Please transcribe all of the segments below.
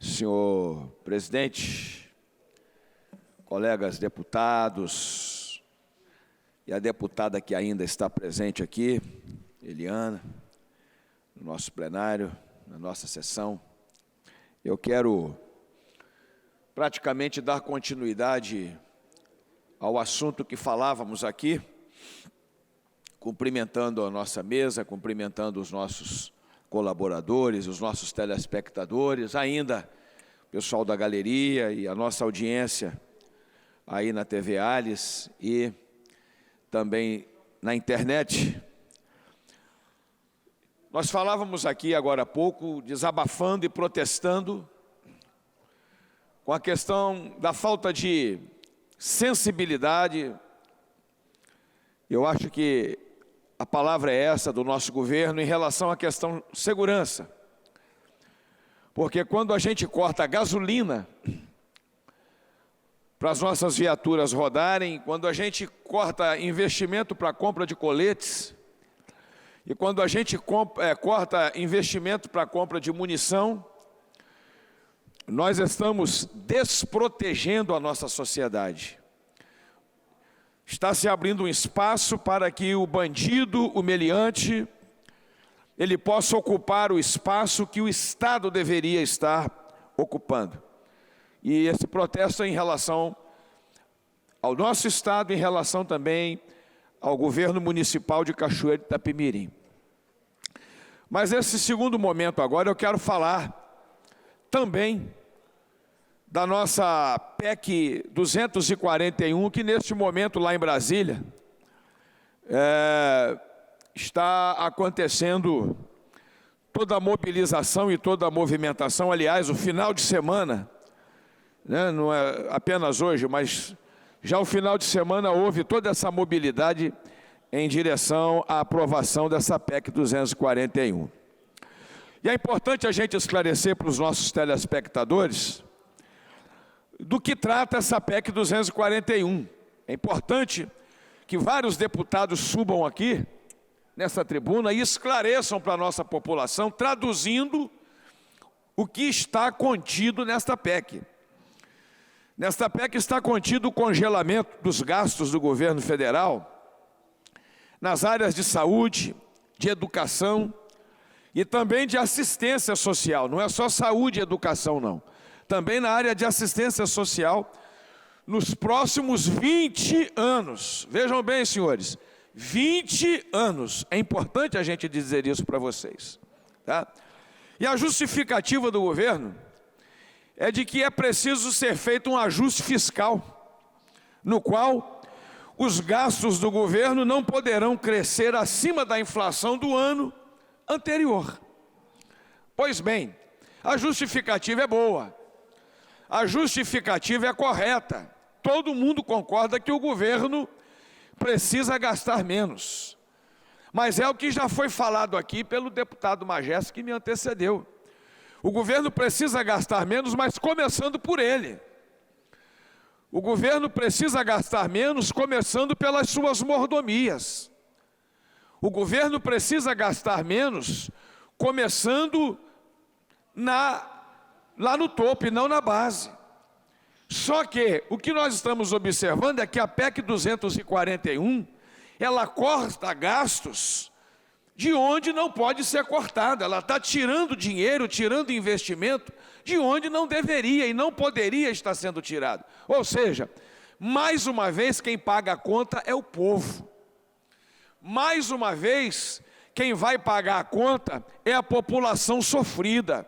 Senhor presidente, colegas deputados e a deputada que ainda está presente aqui, Eliana, no nosso plenário, na nossa sessão, eu quero praticamente dar continuidade ao assunto que falávamos aqui, cumprimentando a nossa mesa, cumprimentando os nossos colaboradores, os nossos telespectadores, ainda o pessoal da galeria e a nossa audiência aí na TV Alice e também na internet. Nós falávamos aqui agora há pouco, desabafando e protestando com a questão da falta de sensibilidade. Eu acho que a palavra é essa do nosso governo em relação à questão de segurança. Porque quando a gente corta a gasolina para as nossas viaturas rodarem, quando a gente corta investimento para a compra de coletes, e quando a gente corta investimento para a compra de munição, nós estamos desprotegendo a nossa sociedade. Está se abrindo um espaço para que o bandido, o meliante, ele possa ocupar o espaço que o Estado deveria estar ocupando. E esse protesto é em relação ao nosso Estado, em relação também ao governo municipal de Cachoeiro de Itapemirim. Mas nesse segundo momento agora eu quero falar também da nossa PEC 241, que neste momento lá em Brasília está acontecendo toda a mobilização e toda a movimentação. Aliás, o final de semana, né, não é apenas hoje, mas já o final de semana houve toda essa mobilidade em direção à aprovação dessa PEC 241. E é importante a gente esclarecer para os nossos telespectadores do que trata essa PEC 241. É importante que vários deputados subam aqui, nessa tribuna, e esclareçam para a nossa população, traduzindo o que está contido nesta PEC. Nesta PEC está contido o congelamento dos gastos do governo federal nas áreas de saúde, de educação e também de assistência social. Não é só saúde e educação, não. Também na área de assistência social, nos próximos 20 anos. Vejam bem, senhores, 20 anos. É importante a gente dizer isso para vocês, tá? E a justificativa do governo é de que é preciso ser feito um ajuste fiscal, no qual os gastos do governo não poderão crescer acima da inflação do ano anterior. Pois bem, a justificativa é boa. A justificativa é correta. Todo mundo concorda que o governo precisa gastar menos. Mas é o que já foi falado aqui pelo deputado Majeste que me antecedeu. O governo precisa gastar menos, mas começando por ele. O governo precisa gastar menos, começando pelas suas mordomias. O governo precisa gastar menos, começando lá no topo e não na base. Só que o que nós estamos observando é que a PEC 241, ela corta gastos de onde não pode ser cortada. Ela está tirando dinheiro, tirando investimento de onde não deveria e não poderia estar sendo tirado. Ou seja, mais uma vez quem paga a conta é o povo. Mais uma vez quem vai pagar a conta é a população sofrida.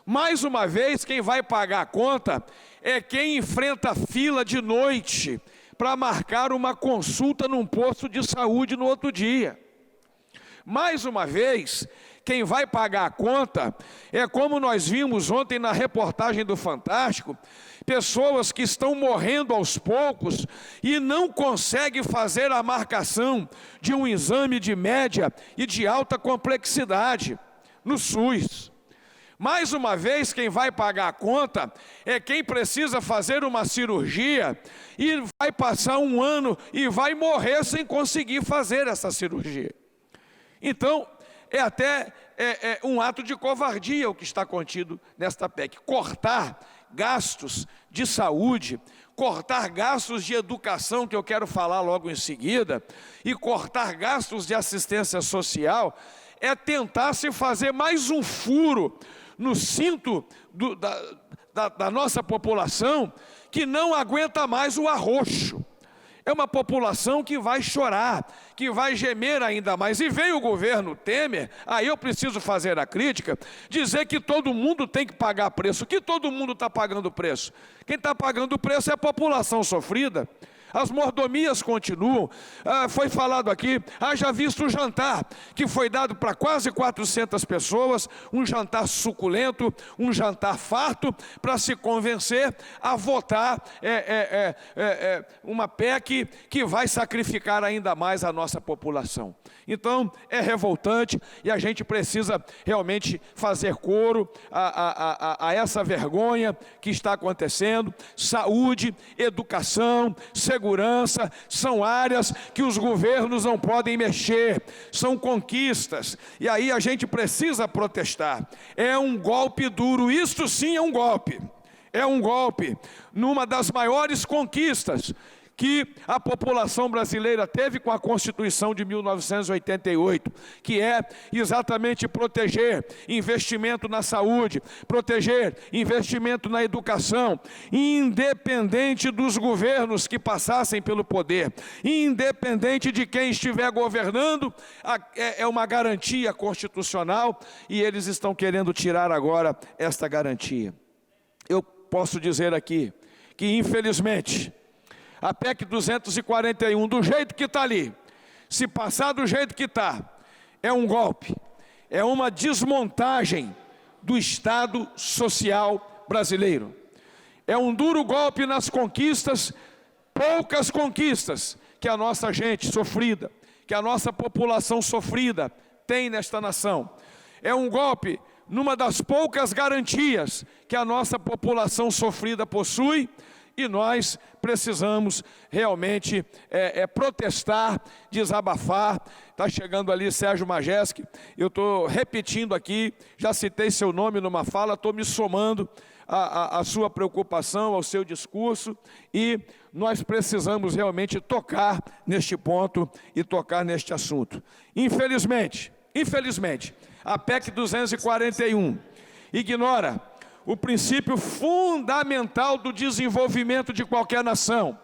Mais uma vez, quem vai pagar a conta é quem enfrenta fila de noite para marcar uma consulta num posto de saúde no outro dia. Mais uma vez, quem vai pagar a conta é, como nós vimos ontem na reportagem do Fantástico, pessoas que estão morrendo aos poucos e não conseguem fazer a marcação de um exame de média e de alta complexidade no SUS. Mais uma vez, quem vai pagar a conta é quem precisa fazer uma cirurgia e vai passar um ano e vai morrer sem conseguir fazer essa cirurgia. Então, é até um ato de covardia o que está contido nesta PEC. Cortar gastos de saúde, cortar gastos de educação, que eu quero falar logo em seguida, e cortar gastos de assistência social, é tentar se fazer mais um furo no cinto da nossa população, que não aguenta mais o arroxo. É uma população que vai chorar, que vai gemer ainda mais. E veio o governo Temer, aí eu preciso fazer a crítica, dizer que todo mundo tem que pagar preço. Que todo mundo está pagando preço? Quem está pagando o preço é a população sofrida. As mordomias continuam. Foi falado aqui, haja visto o jantar, que foi dado para quase 400 pessoas, um jantar suculento, um jantar farto, para se convencer a votar uma PEC que vai sacrificar ainda mais a nossa população. Então, é revoltante e a gente precisa realmente fazer coro a essa vergonha que está acontecendo. Saúde, educação, segurança, são áreas que os governos não podem mexer, são conquistas, e aí a gente precisa protestar. É um golpe duro, isto sim é um golpe numa das maiores conquistas que a população brasileira teve com a Constituição de 1988, que é exatamente proteger investimento na saúde, proteger investimento na educação, independente dos governos que passassem pelo poder, independente de quem estiver governando, é uma garantia constitucional, e eles estão querendo tirar agora esta garantia. Eu posso dizer aqui que, infelizmente, a PEC 241, do jeito que está ali, se passar do jeito que está, é um golpe, é uma desmontagem do Estado social brasileiro. É um duro golpe nas conquistas, poucas conquistas, que a nossa gente sofrida, que a nossa população sofrida tem nesta nação. É um golpe numa das poucas garantias que a nossa população sofrida possui, e nós precisamos realmente protestar, desabafar. Está chegando ali Sérgio Majeski, eu estou repetindo aqui, já citei seu nome numa fala, estou me somando à sua preocupação, ao seu discurso, e nós precisamos realmente tocar neste ponto e tocar neste assunto. Infelizmente, a PEC 241 ignora o princípio fundamental do desenvolvimento de qualquer nação.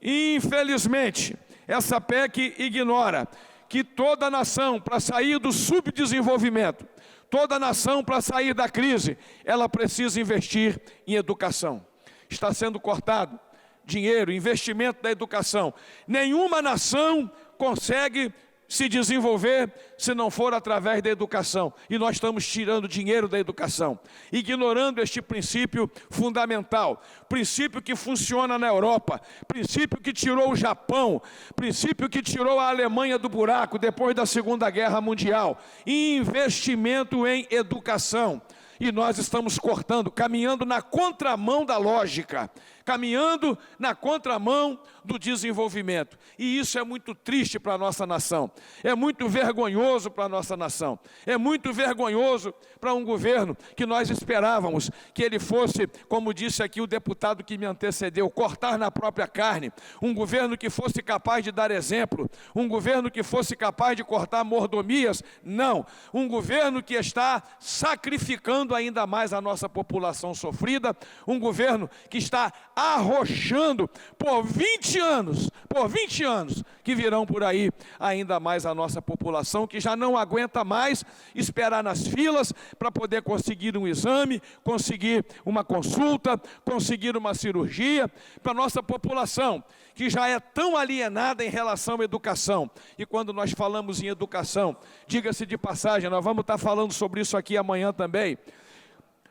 Infelizmente, essa PEC ignora que toda nação, para sair do subdesenvolvimento, toda nação, para sair da crise, ela precisa investir em educação. Está sendo cortado dinheiro, investimento da educação. Nenhuma nação consegue se desenvolver se não for através da educação, e nós estamos tirando dinheiro da educação, ignorando este princípio fundamental, princípio que funciona na Europa, princípio que tirou o Japão, princípio que tirou a Alemanha do buraco depois da Segunda Guerra Mundial: investimento em educação. E nós estamos cortando, caminhando na contramão da lógica, caminhando na contramão do desenvolvimento. E isso é muito triste para a nossa nação, é muito vergonhoso para a nossa nação, é muito vergonhoso para um governo que nós esperávamos que ele fosse, como disse aqui o deputado que me antecedeu, cortar na própria carne, um governo que fosse capaz de dar exemplo, um governo que fosse capaz de cortar mordomias. Não, um governo que está sacrificando ainda mais a nossa população sofrida, um governo que está arrochando por 20 anos, que virão por aí ainda mais a nossa população, que já não aguenta mais esperar nas filas para poder conseguir um exame, conseguir uma consulta, conseguir uma cirurgia, para a nossa população, que já é tão alienada em relação à educação. E quando nós falamos em educação, diga-se de passagem, nós vamos estar falando sobre isso aqui amanhã também.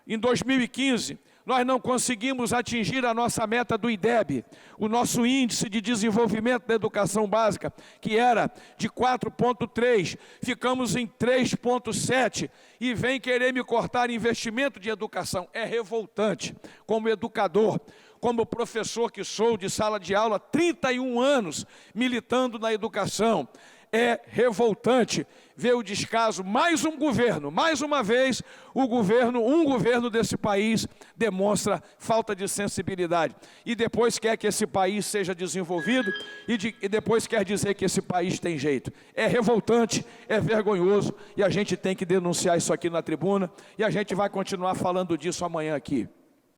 Em 2015, nós não conseguimos atingir a nossa meta do IDEB, o nosso índice de desenvolvimento da educação básica, que era de 4,3, ficamos em 3,7, e vem querer me cortar investimento de educação. É revoltante, como educador, como professor que sou de sala de aula, 31 anos militando na educação. É revoltante ver o descaso, mais um governo, mais uma vez, um governo desse país demonstra falta de sensibilidade. E depois quer que esse país seja desenvolvido e depois quer dizer que esse país tem jeito. É revoltante, é vergonhoso e a gente tem que denunciar isso aqui na tribuna e a gente vai continuar falando disso amanhã aqui.